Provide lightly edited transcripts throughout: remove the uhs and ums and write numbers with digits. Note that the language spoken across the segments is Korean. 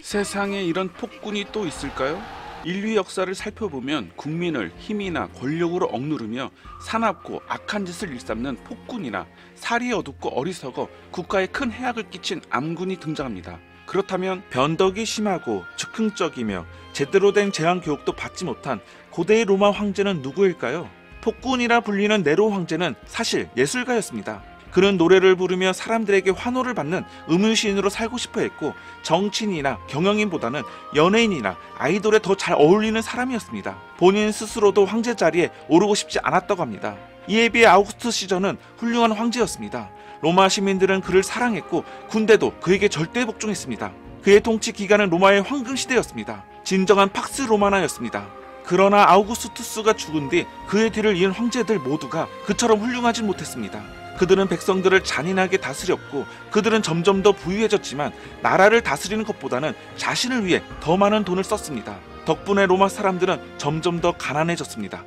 세상에 이런 폭군이 또 있을까요? 인류 역사를 살펴보면 국민을 힘이나 권력으로 억누르며 사납고 악한 짓을 일삼는 폭군이나 살이 어둡고 어리석어 국가에 큰 해악을 끼친 암군이 등장합니다. 그렇다면 변덕이 심하고 즉흥적이며 제대로 된 제왕 교육도 받지 못한 고대의 로마 황제는 누구일까요? 폭군이라 불리는 네로 황제는 사실 예술가였습니다. 그는 노래를 부르며 사람들에게 환호를 받는 음유시인으로 살고 싶어 했고, 정치인이나 경영인보다는 연예인이나 아이돌에 더 잘 어울리는 사람이었습니다. 본인 스스로도 황제 자리에 오르고 싶지 않았다고 합니다. 이에 비해 아우구스투스 시저는 훌륭한 황제였습니다. 로마 시민들은 그를 사랑했고 군대도 그에게 절대 복종했습니다. 그의 통치 기간은 로마의 황금시대였습니다. 진정한 팍스 로마나였습니다. 그러나 아우구스투스가 죽은 뒤 그의 뒤를 이은 황제들 모두가 그처럼 훌륭하진 못했습니다. 그들은 백성들을 잔인하게 다스렸고, 그들은 점점 더 부유해졌지만 나라를 다스리는 것보다는 자신을 위해 더 많은 돈을 썼습니다. 덕분에 로마 사람들은 점점 더 가난해졌습니다.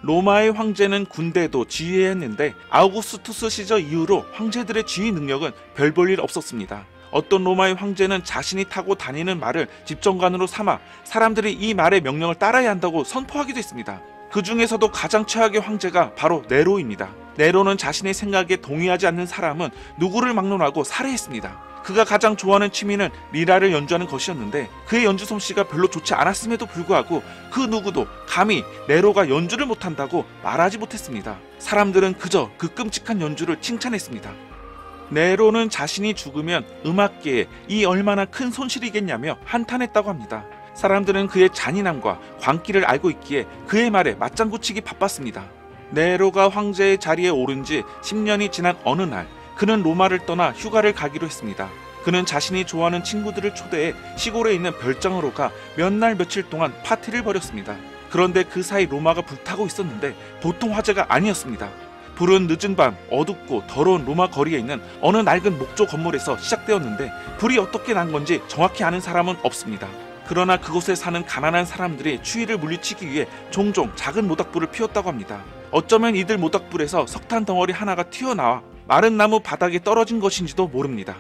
로마의 황제는 군대도 지휘해야 했는데 아우구스투스 시저 이후로 황제들의 지휘 능력은 별 볼 일 없었습니다. 어떤 로마의 황제는 자신이 타고 다니는 말을 집정관으로 삼아 사람들이 이 말의 명령을 따라야 한다고 선포하기도 했습니다. 그 중에서도 가장 최악의 황제가 바로 네로입니다. 네로는 자신의 생각에 동의하지 않는 사람은 누구를 막론하고 살해했습니다. 그가 가장 좋아하는 취미는 리라를 연주하는 것이었는데, 그의 연주 솜씨가 별로 좋지 않았음에도 불구하고 그 누구도 감히 네로가 연주를 못한다고 말하지 못했습니다. 사람들은 그저 그 끔찍한 연주를 칭찬했습니다. 네로는 자신이 죽으면 음악계에 이 얼마나 큰 손실이겠냐며 한탄했다고 합니다. 사람들은 그의 잔인함과 광기를 알고 있기에 그의 말에 맞장구치기 바빴습니다. 네로가 황제의 자리에 오른 지 10년이 지난 어느 날, 그는 로마를 떠나 휴가를 가기로 했습니다. 그는 자신이 좋아하는 친구들을 초대해 시골에 있는 별장으로 가 몇 날 며칠 동안 파티를 벌였습니다. 그런데 그 사이 로마가 불타고 있었는데 보통 화재가 아니었습니다. 불은 늦은 밤 어둡고 더러운 로마 거리에 있는 어느 낡은 목조 건물에서 시작되었는데, 불이 어떻게 난 건지 정확히 아는 사람은 없습니다. 그러나 그곳에 사는 가난한 사람들이 추위를 물리치기 위해 종종 작은 모닥불을 피웠다고 합니다. 어쩌면 이들 모닥불에서 석탄 덩어리 하나가 튀어나와 마른 나무 바닥에 떨어진 것인지도 모릅니다.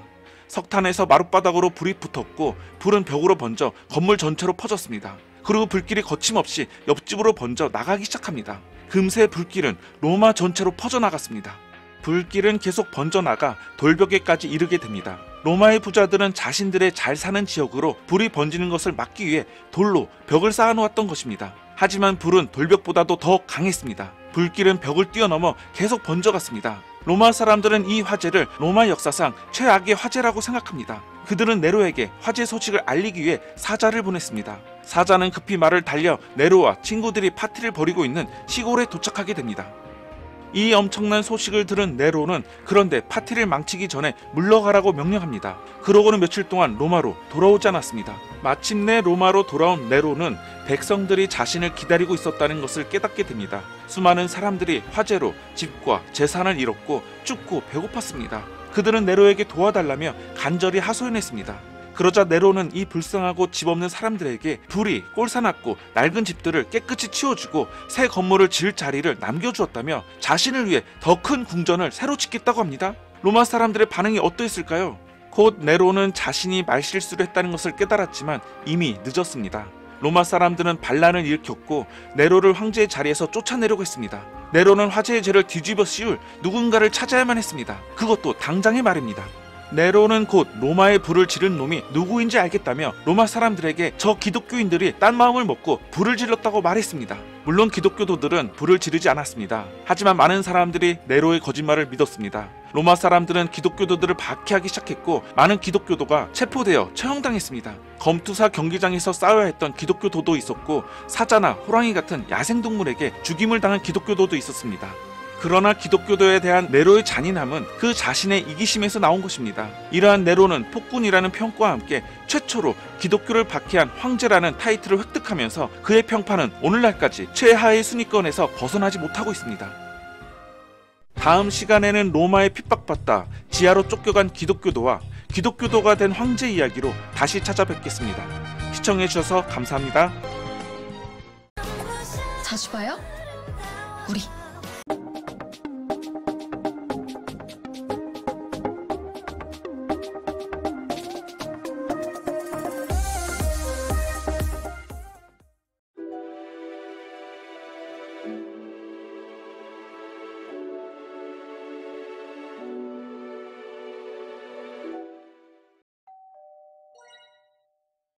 석탄에서 마룻바닥으로 불이 붙었고, 불은 벽으로 번져 건물 전체로 퍼졌습니다. 그리고 불길이 거침없이 옆집으로 번져 나가기 시작합니다. 금세 불길은 로마 전체로 퍼져나갔습니다. 불길은 계속 번져나가 돌벽에까지 이르게 됩니다. 로마의 부자들은 자신들의 잘 사는 지역으로 불이 번지는 것을 막기 위해 돌로 벽을 쌓아놓았던 것입니다. 하지만 불은 돌벽보다도 더 강했습니다. 불길은 벽을 뛰어넘어 계속 번져갔습니다. 로마 사람들은 이 화재를 로마 역사상 최악의 화재라고 생각합니다. 그들은 네로에게 화재 소식을 알리기 위해 사자를 보냈습니다. 사자는 급히 말을 달려 네로와 친구들이 파티를 벌이고 있는 시골에 도착하게 됩니다. 이 엄청난 소식을 들은 네로는 그런데 파티를 망치기 전에 물러가라고 명령합니다. 그러고는 며칠 동안 로마로 돌아오지 않았습니다. 마침내 로마로 돌아온 네로는 백성들이 자신을 기다리고 있었다는 것을 깨닫게 됩니다. 수많은 사람들이 화재로 집과 재산을 잃었고 춥고 배고팠습니다. 그들은 네로에게 도와달라며 간절히 하소연했습니다. 그러자 네로는 이 불쌍하고 집 없는 사람들에게 불이 꼴사났고 낡은 집들을 깨끗이 치워주고 새 건물을 지을 자리를 남겨주었다며 자신을 위해 더 큰 궁전을 새로 짓겠다고 합니다. 로마 사람들의 반응이 어떠했을까요? 곧 네로는 자신이 말실수를 했다는 것을 깨달았지만 이미 늦었습니다. 로마 사람들은 반란을 일으켰고 네로를 황제의 자리에서 쫓아내려고 했습니다. 네로는 화제의 죄를 뒤집어 씌울 누군가를 찾아야만 했습니다. 그것도 당장의 말입니다. 네로는 곧 로마의 불을 지른 놈이 누구인지 알겠다며 로마 사람들에게 저 기독교인들이 딴 마음을 먹고 불을 질렀다고 말했습니다. 물론 기독교도들은 불을 지르지 않았습니다. 하지만 많은 사람들이 네로의 거짓말을 믿었습니다. 로마 사람들은 기독교도들을 박해하기 시작했고, 많은 기독교도가 체포되어 처형당했습니다. 검투사 경기장에서 싸워야 했던 기독교도도 있었고, 사자나 호랑이 같은 야생동물에게 죽임을 당한 기독교도도 있었습니다. 그러나 기독교도에 대한 네로의 잔인함은 그 자신의 이기심에서 나온 것입니다. 이러한 네로는 폭군이라는 평가와 함께 최초로 기독교를 박해한 황제라는 타이틀을 획득하면서 그의 평판은 오늘날까지 최하의 순위권에서 벗어나지 못하고 있습니다. 다음 시간에는 로마에 핍박받다 지하로 쫓겨간 기독교도와 기독교도가 된 황제 이야기로 다시 찾아뵙겠습니다. 시청해주셔서 감사합니다. 자주 봐요? 우리